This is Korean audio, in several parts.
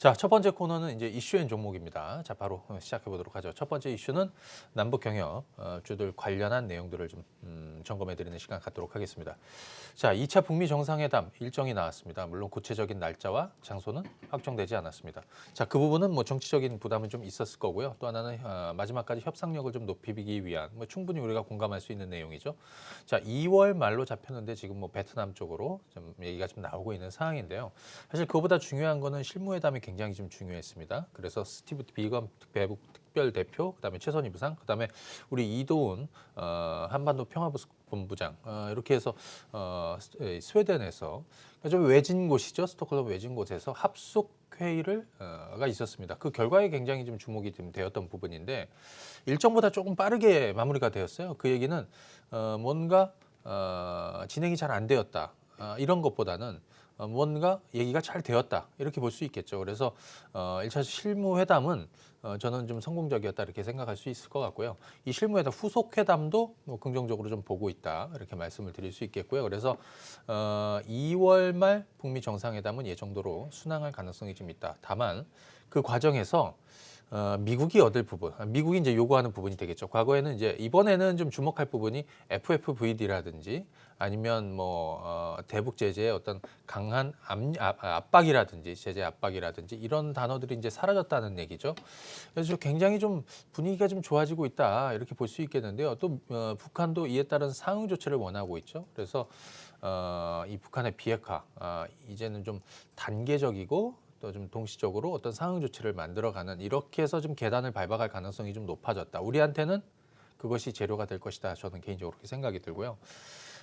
자, 첫 번째 코너는 이제 이슈앤 종목입니다. 자, 바로 시작해 보도록 하죠. 첫 번째 이슈는 남북 경협 주들 관련한 내용들을 좀 점검해 드리는 시간 갖도록 하겠습니다. 자, 2차 북미 정상회담 일정이 나왔습니다. 물론 구체적인 날짜와 장소는 확정되지 않았습니다. 자, 그 부분은 뭐 정치적인 부담은 좀 있었을 거고요. 또 하나는 마지막까지 협상력을 좀 높이기 위한 뭐 충분히 우리가 공감할 수 있는 내용이죠. 자, 2월 말로 잡혔는데 지금 뭐 베트남 쪽으로 좀 얘기가 좀 나오고 있는 상황인데요. 사실 그보다 중요한 거는 실무회담이 굉장히 좀 중요했습니다. 그래서 스티브 비건 배북 특별 대표, 그다음에 최선희 부상, 그다음에 우리 이도훈 한반도 평화본부장 이렇게 해서 스웨덴에서 좀 외진 곳이죠. 스톡홀름 외진 곳에서 합숙 회의가 있었습니다. 그 결과에 굉장히 좀 주목이 좀 되었던 부분인데 일정보다 조금 빠르게 마무리가 되었어요. 그 얘기는 뭔가 진행이 잘 안 되었다. 이런 것보다는 뭔가 얘기가 잘 되었다 이렇게 볼 수 있겠죠. 그래서 1차 실무회담은 저는 좀 성공적이었다 이렇게 생각할 수 있을 것 같고요. 이 실무회담 후속 회담도 뭐 긍정적으로 좀 보고 있다 이렇게 말씀을 드릴 수 있겠고요. 그래서 2월 말 북미 정상회담은 예정대로 순항할 가능성이 좀 있다. 다만 그 과정에서 미국이 얻을 부분, 미국이 이제 요구하는 부분이 되겠죠. 과거에는 이제 이번에는 좀 주목할 부분이 FFVD라든지 아니면 뭐 대북 제재의 어떤 강한 압박이라든지 제재 압박이라든지 이런 단어들이 이제 사라졌다는 얘기죠. 그래서 굉장히 좀 분위기가 좀 좋아지고 있다 이렇게 볼 수 있겠는데요. 또 북한도 이에 따른 상응 조치를 원하고 있죠. 그래서 이 북한의 비핵화 이제는 좀 단계적이고 또 좀 동시적으로 어떤 상응 조치를 만들어가는 이렇게 해서 좀 계단을 밟아갈 가능성이 좀 높아졌다. 우리한테는 그것이 재료가 될 것이다. 저는 개인적으로 그렇게 생각이 들고요.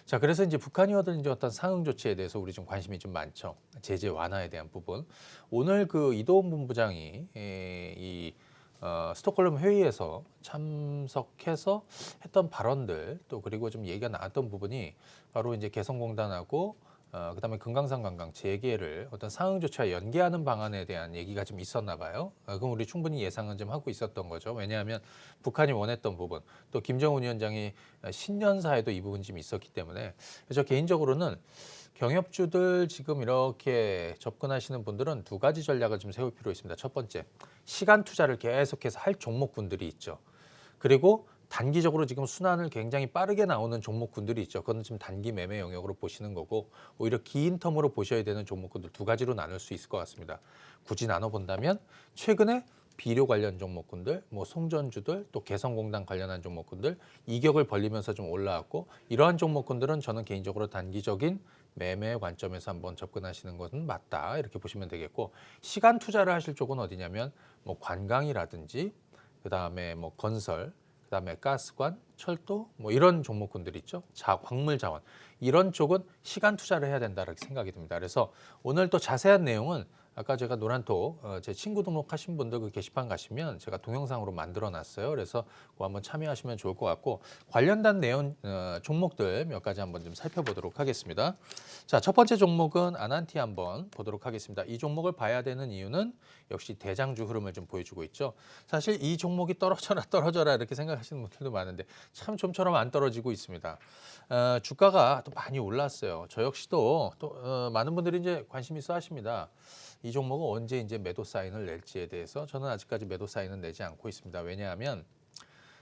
자, 그래서 이제 북한이 얻은 이제 어떤 상응 조치에 대해서 우리 좀 관심이 좀 많죠. 제재 완화에 대한 부분. 오늘 그 이도훈 본부장이 이 스톡홀름 회의에서 참석해서 했던 발언들 또 그리고 좀 얘기가 나왔던 부분이 바로 이제 개성공단하고 그다음에 금강산 관광 재개를 어떤 상응 조치와 연계하는 방안에 대한 얘기가 좀 있었나 봐요. 그럼 우리 충분히 예상은 좀 하고 있었던 거죠. 왜냐하면 북한이 원했던 부분, 또 김정은 위원장이 신년사에도 이 부분이 좀 있었기 때문에 그래서 개인적으로는 경협주들 지금 이렇게 접근하시는 분들은 두 가지 전략을 좀 세울 필요 있습니다. 첫 번째, 시간 투자를 계속해서 할 종목군들이 있죠. 그리고 단기적으로 지금 순환을 굉장히 빠르게 나오는 종목군들이 있죠. 그건 지금 단기 매매 영역으로 보시는 거고 오히려 긴 텀으로 보셔야 되는 종목군들 두 가지로 나눌 수 있을 것 같습니다. 굳이 나눠본다면 최근에 비료 관련 종목군들, 뭐 송전주들, 또 개성공단 관련한 종목군들 이격을 벌리면서 좀 올라왔고 이러한 종목군들은 저는 개인적으로 단기적인 매매 관점에서 한번 접근하시는 것은 맞다 이렇게 보시면 되겠고 시간 투자를 하실 쪽은 어디냐면 뭐 관광이라든지 그다음에 뭐 건설, 그다음에 가스관, 철도 뭐 이런 종목군들 있죠. 광물 자원 이런 쪽은 시간 투자를 해야 된다라고 생각이 듭니다. 그래서 오늘 또 자세한 내용은 아까 제가 노란톡 제 친구 등록하신 분들 그 게시판 가시면 제가 동영상으로 만들어 놨어요. 그래서 그거 한번 참여하시면 좋을 것 같고 관련된 내용 종목들 몇 가지 한번 좀 살펴보도록 하겠습니다. 자, 첫 번째 종목은 아난티 한번 보도록 하겠습니다. 이 종목을 봐야 되는 이유는 역시 대장주 흐름을 좀 보여주고 있죠. 사실 이 종목이 떨어져라 이렇게 생각하시는 분들도 많은데 참 좀처럼 안 떨어지고 있습니다. 주가가 또 많이 올랐어요. 저 역시도 또 많은 분들이 이제 관심 있어 하십니다. 이 종목은 언제 이제 매도 사인을 낼지에 대해서 저는 아직까지 매도 사인은 내지 않고 있습니다. 왜냐하면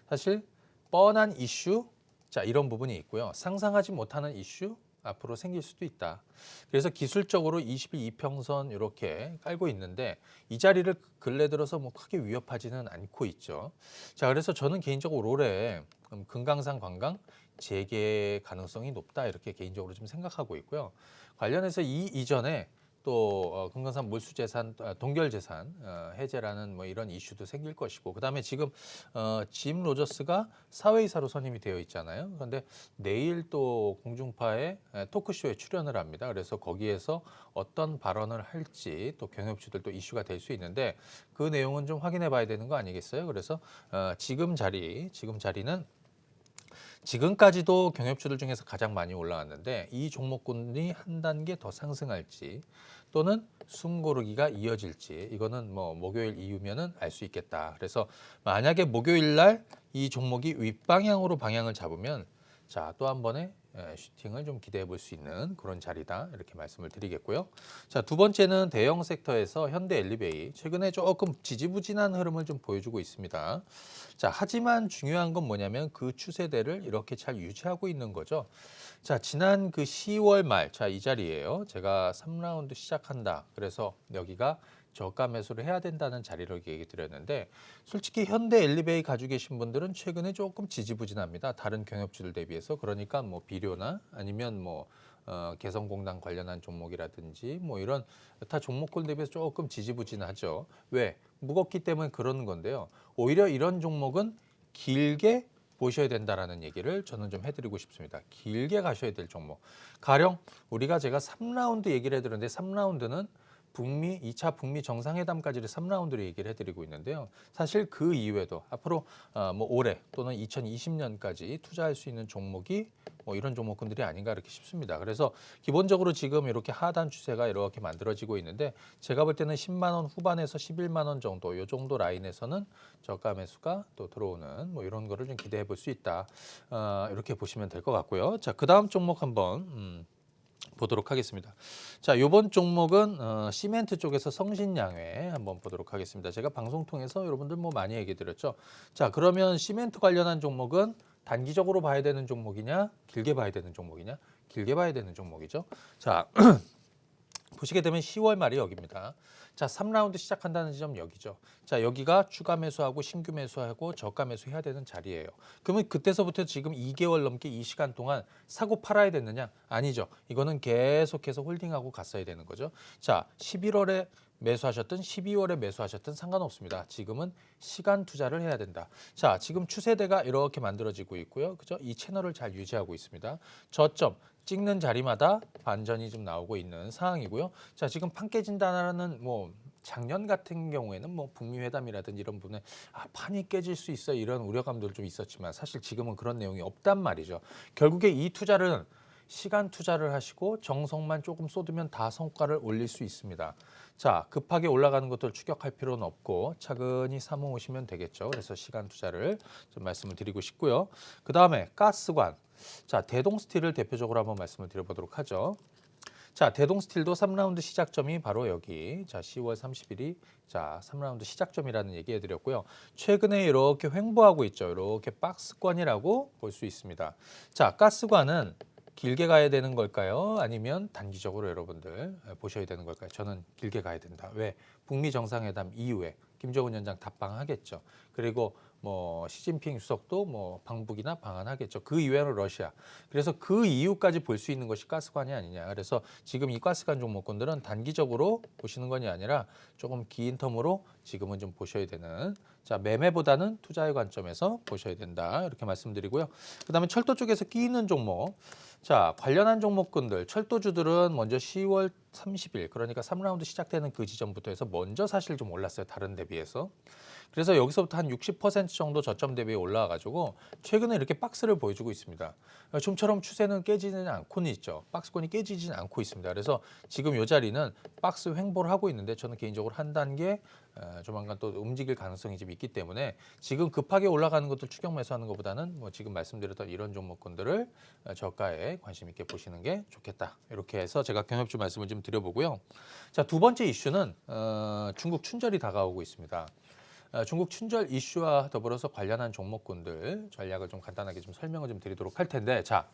사실 뻔한 이슈, 자 이런 부분이 있고요. 상상하지 못하는 이슈 앞으로 생길 수도 있다. 그래서 기술적으로 20일 이평선 이렇게 깔고 있는데 이 자리를 근래 들어서 뭐 크게 위협하지는 않고 있죠. 자, 그래서 저는 개인적으로 올해 금강산 관광 재개 가능성이 높다 이렇게 개인적으로 좀 생각하고 있고요. 관련해서 이 이전에 또 금강산 몰수재산, 동결재산 해제라는 뭐 이런 이슈도 생길 것이고 그다음에 지금 짐 로저스가 사회이사로 선임이 되어 있잖아요. 그런데 내일 또 공중파의 토크쇼에 출연을 합니다. 그래서 거기에서 어떤 발언을 할지 또 경협주들도 이슈가 될 수 있는데 그 내용은 좀 확인해 봐야 되는 거 아니겠어요? 그래서 지금 자리는 지금까지도 경협주들 중에서 가장 많이 올라왔는데 이 종목군이 한 단계 더 상승할지 또는 숨고르기가 이어질지 이거는 뭐 목요일 이후면은 알 수 있겠다. 그래서 만약에 목요일 날 이 종목이 윗방향으로 방향을 잡으면 자, 또 한 번의 슈팅을 좀 기대해 볼 수 있는 그런 자리다 이렇게 말씀을 드리겠고요. 자, 두 번째는 대형 섹터에서 현대 엘리베이 최근에 조금 지지부진한 흐름을 좀 보여주고 있습니다. 자, 하지만 중요한 건 뭐냐면 그 추세대를 이렇게 잘 유지하고 있는 거죠. 자, 지난 그 10월 말, 자, 이 자리예요. 제가 3라운드 시작한다. 그래서 여기가 저가 매수를 해야 된다는 자리로 얘기 드렸는데 솔직히 현대 엘리베이 가지고 계신 분들은 최근에 조금 지지부진합니다. 다른 경협주들 대비해서. 그러니까 뭐 비료나 아니면 뭐 개성공단 관련한 종목이라든지 뭐 이런 다 종목군 대비해서 조금 지지부진하죠. 왜? 무겁기 때문에 그러는 건데요. 오히려 이런 종목은 길게 보셔야 된다라는 얘기를 저는 좀 해드리고 싶습니다. 길게 가셔야 될 종목. 가령 우리가 제가 3라운드 얘기를 해드렸는데 3라운드는 북미 2차 북미 정상회담까지를 3라운드로 얘기를 해드리고 있는데요. 사실 그 이후에도 앞으로 뭐 올해 또는 2020년까지 투자할 수 있는 종목이 뭐 이런 종목군들이 아닌가 이렇게 싶습니다. 그래서 기본적으로 지금 이렇게 하단 추세가 이렇게 만들어지고 있는데 제가 볼 때는 10만 원 후반에서 11만 원 정도 이 정도 라인에서는 저가 매수가 또 들어오는 뭐 이런 거를 좀 기대해 볼 수 있다. 이렇게 보시면 될 것 같고요. 자, 그 다음 종목 한번 보도록 하겠습니다. 자, 이번 종목은 시멘트 쪽에서 성신양회 한번 보도록 하겠습니다. 제가 방송 통해서 여러분들 뭐 많이 얘기 드렸죠. 자, 그러면 시멘트 관련한 종목은 단기적으로 봐야 되는 종목이냐, 길게 봐야 되는 종목이냐, 길게 봐야 되는 종목이죠. 자, 보시게 되면 10월 말이 여기입니다. 자, 3라운드 시작한다는 지점 여기죠. 자, 여기가 추가 매수하고 신규 매수하고 저가 매수해야 되는 자리예요. 그러면 그때서부터 지금 2개월 넘게 이 시간 동안 사고 팔아야 됐느냐? 아니죠. 이거는 계속해서 홀딩하고 갔어야 되는 거죠. 자, 11월에 매수하셨든 12월에 매수하셨든 상관없습니다. 지금은 시간 투자를 해야 된다. 자, 지금 추세대가 이렇게 만들어지고 있고요. 그죠? 이 채널을 잘 유지하고 있습니다. 저점 찍는 자리마다 반전이 좀 나오고 있는 상황이고요. 자, 지금 판 깨진다는 뭐 작년 같은 경우에는 뭐 북미 회담이라든지 이런 부분에 판이 깨질 수 있어 이런 우려감들 좀 있었지만 사실 지금은 그런 내용이 없단 말이죠. 결국에 이 투자는 시간 투자를 하시고 정성만 조금 쏟으면 다 성과를 올릴 수 있습니다. 자, 급하게 올라가는 것들 추격할 필요는 없고 차근히 삼아 오시면 되겠죠. 그래서 시간 투자를 좀 말씀을 드리고 싶고요. 그 다음에 가스관. 자, 대동스틸을 대표적으로 한번 말씀을 드려보도록 하죠. 자, 대동스틸도 3라운드 시작점이 바로 여기. 자, 10월 30일이 자, 3라운드 시작점이라는 얘기 해드렸고요. 최근에 이렇게 횡보하고 있죠. 이렇게 박스권이라고 볼 수 있습니다. 자, 가스관은 길게 가야 되는 걸까요? 아니면 단기적으로 여러분들 보셔야 되는 걸까요? 저는 길게 가야 된다. 왜? 북미 정상회담 이후에 김정은 위원장 답방하겠죠. 그리고 뭐 시진핑 수석도 뭐 방북이나 방한하겠죠. 그 이외로 러시아. 그래서 그 이후까지 볼 수 있는 것이 가스관이 아니냐. 그래서 지금 이 가스관 종목군들은 단기적으로 보시는 것이 아니라 조금 긴 텀으로 지금은 좀 보셔야 되는. 자, 매매보다는 투자의 관점에서 보셔야 된다. 이렇게 말씀드리고요. 그다음에 철도 쪽에서 끼이는 종목. 자, 관련한 종목군들, 철도주들은 먼저 10월 30일, 그러니까 3라운드 시작되는 그 지점부터 해서 먼저 사실 좀 올랐어요. 다른 대비해서. 그래서 여기서부터 한 60% 정도 저점 대비에 올라와가지고 최근에 이렇게 박스를 보여주고 있습니다. 좀처럼 추세는 깨지는 않고는 있죠. 박스권이 깨지진 않고 있습니다. 그래서 지금 이 자리는 박스 횡보를 하고 있는데 저는 개인적으로 한 단계 조만간 또 움직일 가능성이 좀 있기 때문에 지금 급하게 올라가는 것들 추격 매수하는 것보다는 뭐 지금 말씀드렸던 이런 종목군들을 저가에 관심 있게 보시는 게 좋겠다. 이렇게 해서 제가 경협주 말씀을 좀 드려보고요. 자, 두 번째 이슈는 중국 춘절이 다가오고 있습니다. 중국 춘절 이슈와 더불어서 관련한 종목군들 전략을 좀 간단하게 좀 설명을 좀 드리도록 할 텐데, 자,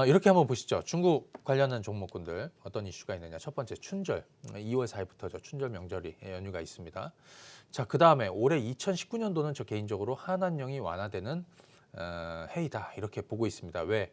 이렇게 한번 보시죠. 중국 관련한 종목군들 어떤 이슈가 있느냐. 첫 번째 춘절, 2월 4일부터죠. 춘절 명절이 연휴가 있습니다. 자, 그 다음에 올해 2019년도는 저 개인적으로 한한령이 완화되는 해이다 이렇게 보고 있습니다. 왜?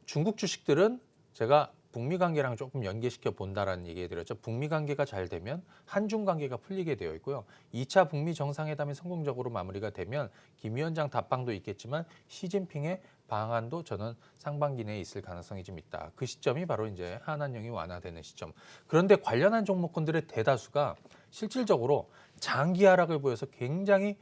중국 주식들은 제가 북미 관계랑 조금 연계시켜 본다라는 얘기 드렸죠. 북미 관계가 잘 되면 한중 관계가 풀리게 되어 있고요. 2차 북미 정상회담이 성공적으로 마무리가 되면 김 위원장 답방도 있겠지만 시진핑의 방한도 저는 상반기 내에 있을 가능성이 좀 있다. 그 시점이 바로 이제 한한령이 완화되는 시점. 그런데 관련한 종목군들의 대다수가 실질적으로 장기 하락을 보여서 굉장히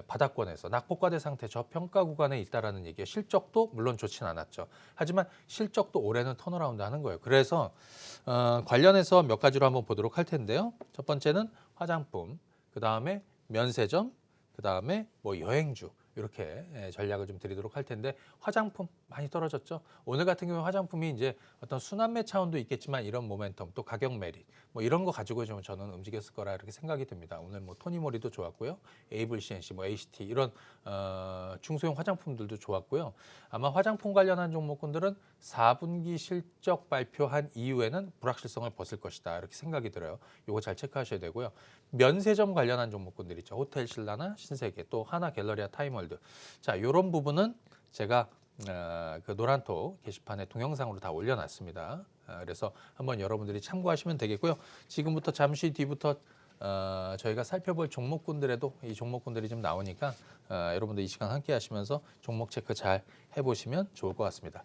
바닥권에서 낙폭과대 상태 저평가 구간에 있다라는 얘기예요. 실적도 물론 좋진 않았죠. 하지만 실적도 올해는 턴어라운드 하는 거예요. 그래서 관련해서 몇 가지로 한번 보도록 할 텐데요. 첫 번째는 화장품, 그 다음에 면세점, 그 다음에 뭐 여행주 이렇게 전략을 좀 드리도록 할 텐데 화장품 많이 떨어졌죠. 오늘 같은 경우에 화장품이 이제 어떤 순환매 차원도 있겠지만 이런 모멘텀 또 가격 메리 뭐 이런 거 가지고 좀 저는 움직였을 거라 이렇게 생각이 듭니다. 오늘 뭐 토니모리도 좋았고요. 에이블 CNC, 뭐 HT 이런 중소형 화장품들도 좋았고요. 아마 화장품 관련한 종목군들은 4분기 실적 발표한 이후에는 불확실성을 벗을 것이다 이렇게 생각이 들어요. 이거 잘 체크하셔야 되고요. 면세점 관련한 종목군들 있죠. 호텔 신라나 신세계 또 하나 갤러리아 타임월드. 자, 이런 부분은 제가 그 노란톡 게시판에 동영상으로 다 올려놨습니다. 그래서 한번 여러분들이 참고하시면 되겠고요. 지금부터 잠시 뒤부터 저희가 살펴볼 종목군들에도 이 종목군들이 좀 나오니까 여러분들 이 시간 함께 하시면서 종목 체크 잘 해보시면 좋을 것 같습니다.